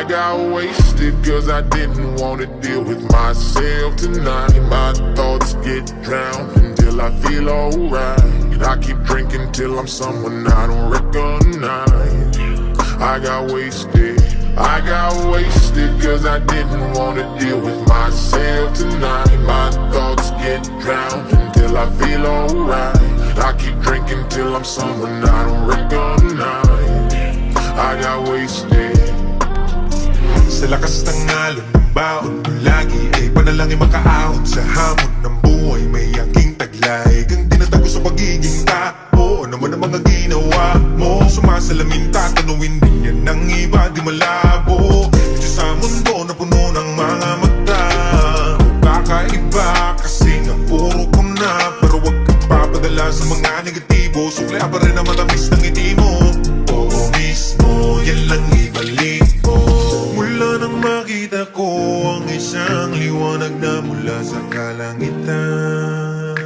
I got wasted cause I didn't want to deal with myself tonight. My thoughts get drowned until I feel alright. I keep drinking till I'm someone I don't recognize. I got wasted cause I didn't want to deal with myself tonight. My thoughts get drowned until I feel alright. I keep drinking till I'm someone I don't recognize. I got wasted. Sa lakas ng alon ng baon mo lagi ay panalangin makaahon sa hamon ng buhay. May aking taglay kang tinatago sa pagiging tao. Ano man ang mga ginawa mo, sumasalamin tatanungin din yan ng iba, di malabo. Ito sa mundo na puno ng mga mata, kakaiba kasi nga puro ko na. Pero wag kang papadala sa mga negatibo, sukla pa rin ang matamis ng ngiti mo. Oo mismo, yan lang ibalik mo. Mula nang makita ko ang isang liwanag na mula sa kalangitan,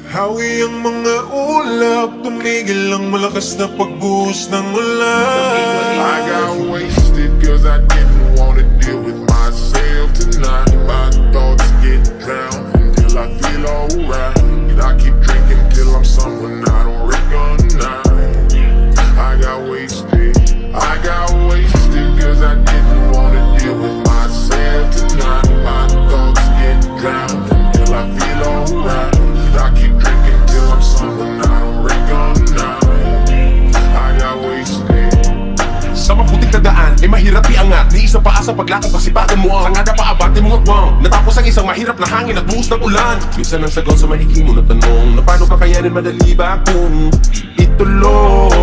hawi ang mga ulap, tumigil ang malakas na pagbuhos ng ulan. I got wasted cause I didn't want to deal with myself tonight. My thoughts get drowned until I feel alright. I keep drinking till I'm someone I don't recognize. I got wasted cause I didn't want to deal with myself tonight. My thoughts get drowned until I feel alright. I keep drinking till I'm someone I don't recognize. I got wasted. Sa mabuting tadaan, ay mahirap iangat. Ni isa pa sa paglakad, pasipagan mo ang sangada pa abate mga buwang. Natapos ang isang mahirap na hangin at buhos ng ulan. Minsan ang sagot sa mahiging mo na tanong, na paano kakayanin, madali ba kung ituloy?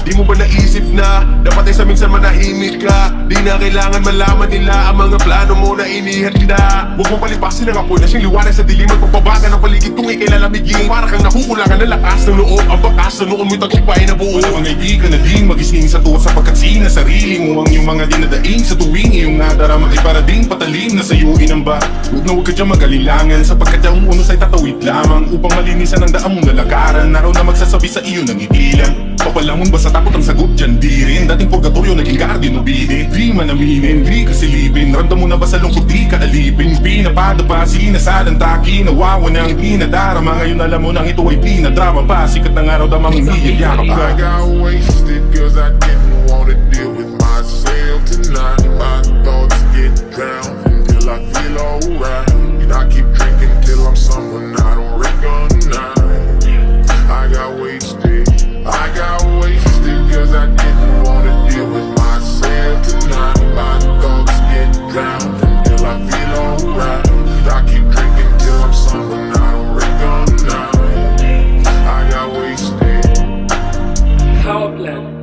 Di mo ba naisip na dapat ay sa minsan manahimik ka? Di na kailangan malaman nila ang mga plano mo na inihanda. Huwag mong palipasin ang apoy na siyang liwanag sa dilim at pagbabaga ng paligid kung ikay lalamigin. Para kang nakukulangan ng lakas ng loob, ang bakas sa noon mo'y tagumpay na buo. Wala kang kaibigan na di magising sa tuwa sapagkat sina sarili mo ang iyong mga dinadaing sa tuwing iyong nadarama ay para ding patalim na sa'yo inamba. Huwag na huwag ka dyan mag-alilangan sapagkat yung unos ay tatawid lamang upang malinisan ang daan mong lalakaran. Naraw na magsasabi sa iyo ng itilang papalamon ba sa takot ang sagot dyan? Di rin dating purgatorio naging garden o bide. Di man aminin, di kasilipin. Ramdam mo na ba sa lungkot di ka alipin? Pinapadapa, sinasalantaki, nawawa ng dinadarama. Ngayon alam mo nang ito ay pinadrama pa. Sikat ng araw damang umiiyak ka. I got wasted cause I didn't want to deal with myself tonight. My thoughts get drowned until I feel alright. I keep drinking till I'm someone I don't recognize. I got wasted cause I didn't want to deal with myself tonight. My thoughts get drowned until I feel alright. I keep drinking till I'm someone I don't recognize. I got wasted. Power Plant.